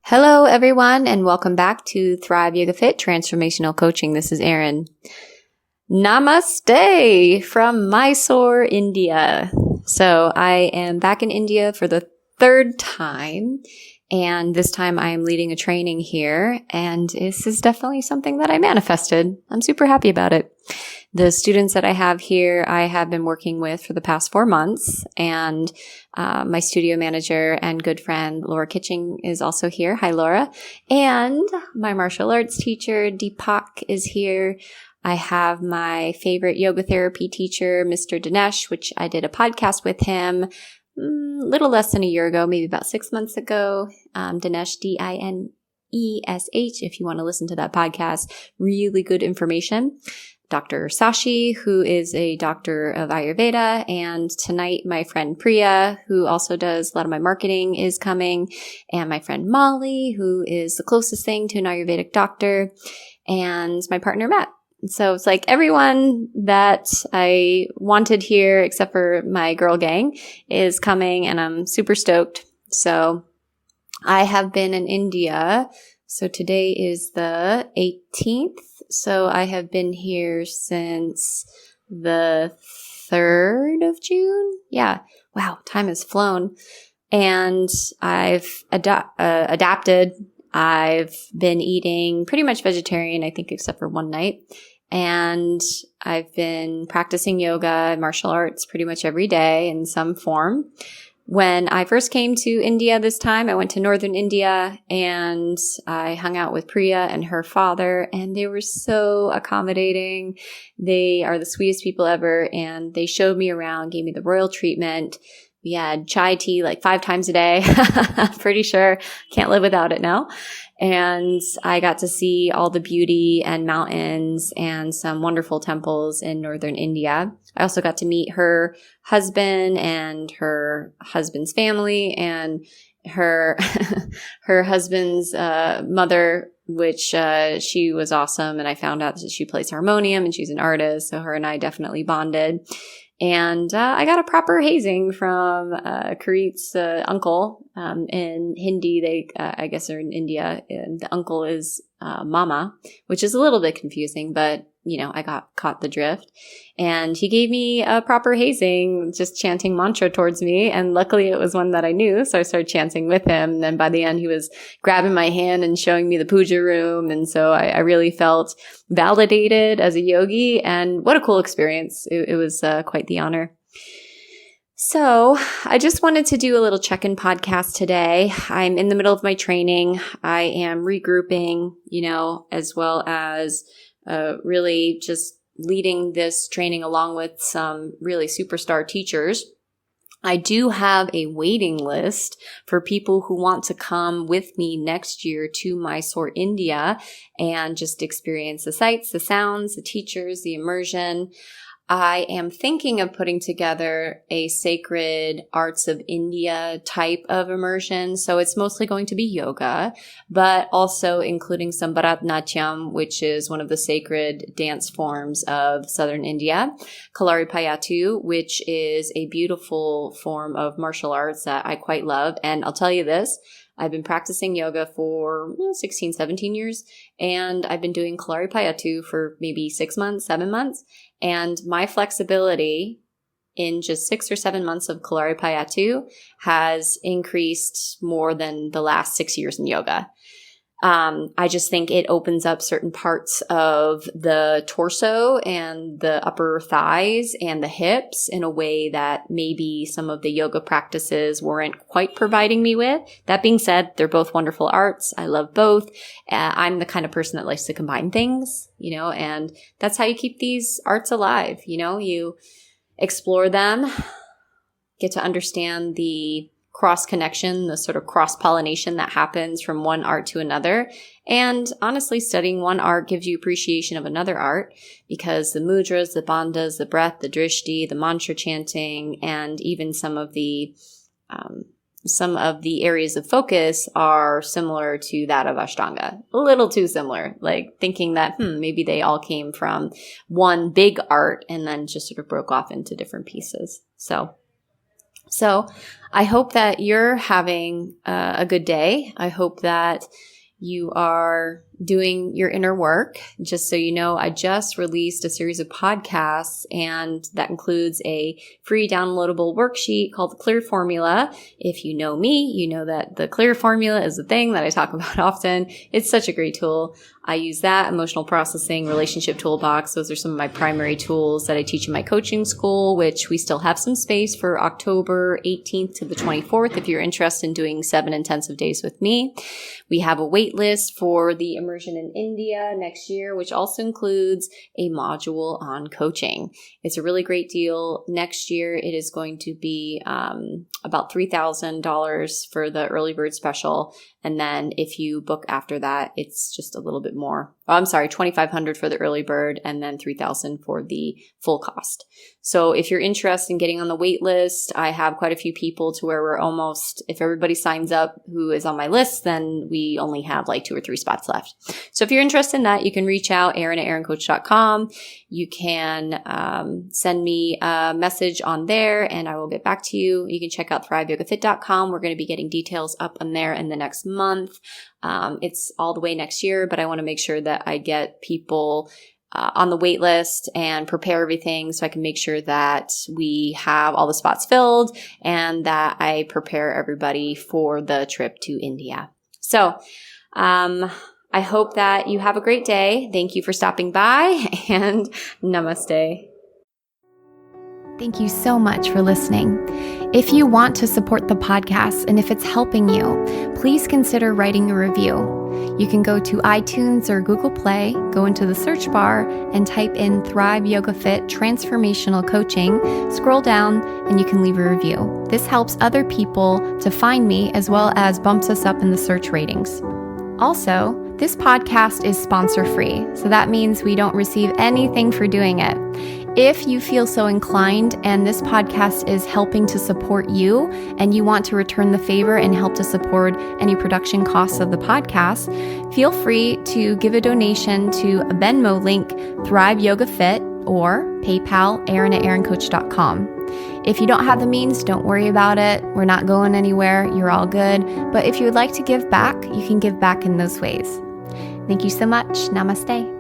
Hello, everyone, and welcome back to Thrive Yoga Fit Transformational Coaching. This is Erin. Namaste from Mysore, India. So I am back in India for the third time, and this time I am leading a training here, and this is definitely something that I manifested. I'm super happy about it. The students that I have here, I have been working with for the past 4 months, and my studio manager and good friend, Laura Kitching, is also here. Hi, Laura. And my martial arts teacher, Deepak, is here. I have my favorite yoga therapy teacher, Mr. Dinesh, which I did a podcast with him a little less than a year ago, maybe about 6 months ago. Dinesh, Dinesh, if you want to listen to that podcast. Really good information. Dr. Sashi, who is a doctor of Ayurveda, and tonight my friend Priya, who also does a lot of my marketing, is coming, and my friend Molly, who is the closest thing to an Ayurvedic doctor, and my partner Matt. So it's like everyone that I wanted here, except for my girl gang, is coming, and I'm super stoked. So I have been in India. So today is the 18th. So I have been here since the 3rd of June. Yeah. Wow. Time has flown. And I've adapted. I've been eating pretty much vegetarian, I think, except for one night. And I've been practicing yoga, martial arts pretty much every day in some form. When I first came to India this time, I went to northern India and I hung out with Priya and her father, and they were so accommodating. They are the sweetest people ever, and they showed me around, gave me the royal treatment. We had chai tea like 5 times a day. Pretty sure can't live without it now. And I got to see all the beauty and mountains and some wonderful temples in northern India. I also got to meet her husband and her husband's family and her her husband's mother, which she was awesome. And I found out that she plays harmonium and she's an artist. So her and I definitely bonded. And I got a proper hazing from Karit's uncle. In Hindi, I guess are in India. And the uncle is Mama, which is a little bit confusing, but I got caught the drift. And he gave me a proper hazing, just chanting mantra towards me. And luckily it was one that I knew. So I started chanting with him. And then by the end, he was grabbing my hand and showing me the puja room. And so I really felt validated as a yogi. And what a cool experience. It was quite the honor. So I just wanted to do a little check-in podcast today. I'm in the middle of my training. I am regrouping, as well as really just leading this training along with some really superstar teachers. I do have a waiting list for people who want to come with me next year to Mysore, India, and just experience the sights, the sounds, the teachers, the immersion. I am thinking of putting together a sacred arts of India type of immersion. So it's mostly going to be yoga, but also including some Bharatanatyam, which is one of the sacred dance forms of southern India, Kalaripayattu, which is a beautiful form of martial arts that I quite love. And I'll tell you this, I've been practicing yoga for 16, 17 years, and I've been doing Kalaripayattu for maybe 6 months, 7 months. And my flexibility in just 6 or 7 months of Kalaripayattu has increased more than the last 6 years in yoga. I just think it opens up certain parts of the torso and the upper thighs and the hips in a way that maybe some of the yoga practices weren't quite providing me with. That being said, they're both wonderful arts. I love both. I'm the kind of person that likes to combine things, and that's how you keep these arts alive. You explore them, get to understand the cross connection, the sort of cross pollination that happens from one art to another. And honestly, studying one art gives you appreciation of another art because the mudras, the bandhas, the breath, the drishti, the mantra chanting, and even some of the areas of focus are similar to that of Ashtanga. A little too similar, like thinking that maybe they all came from one big art and then just sort of broke off into different pieces. So So I hope that you're having a good day. I hope that you are doing your inner work. Just so you know, I just released a series of podcasts, and that includes a free downloadable worksheet called the Clear Formula. If you know me, you know that the Clear Formula is a thing that I talk about often. It's such a great tool. I use that, emotional processing, relationship toolbox. Those are some of my primary tools that I teach in my coaching school, which we still have some space for October 18th to the 24th if you're interested in doing 7 intensive days with me. We have a wait list for the immersion in India next year, which also includes a module on coaching. It's a really great deal. Next year, it is going to be about $3,000 for the early bird special. And then if you book after that, it's just a little bit more. Oh, I'm sorry, $2,500 for the early bird and then $3,000 for the full cost. So if you're interested in getting on the wait list, I have quite a few people to where we're almost, if everybody signs up who is on my list, then we only have like 2 or 3 spots left. So if you're interested in that, you can reach out, Erin@erincoach.com. You can send me a message on there and I will get back to you. You can check out thriveyogafit.com. We're going to be getting details up on there in the next month. It's all the way next year, but I want to make sure that I get people on the wait list and prepare everything so I can make sure that we have all the spots filled and that I prepare everybody for the trip to India. So, I hope that you have a great day. Thank you for stopping by, and namaste. Thank you so much for listening. If you want to support the podcast and if it's helping you, please consider writing a review. You can go to iTunes or Google Play, go into the search bar and type in Thrive Yoga Fit Transformational Coaching, scroll down, and you can leave a review. This helps other people to find me as well as bumps us up in the search ratings. Also, this podcast is sponsor-free, so that means we don't receive anything for doing it. If you feel so inclined and this podcast is helping to support you and you want to return the favor and help to support any production costs of the podcast, feel free to give a donation to a Venmo link, Thrive Yoga Fit, or PayPal, Erin@erincoach.com. If you don't have the means, don't worry about it. We're not going anywhere. You're all good. But if you would like to give back, you can give back in those ways. Thank you so much. Namaste.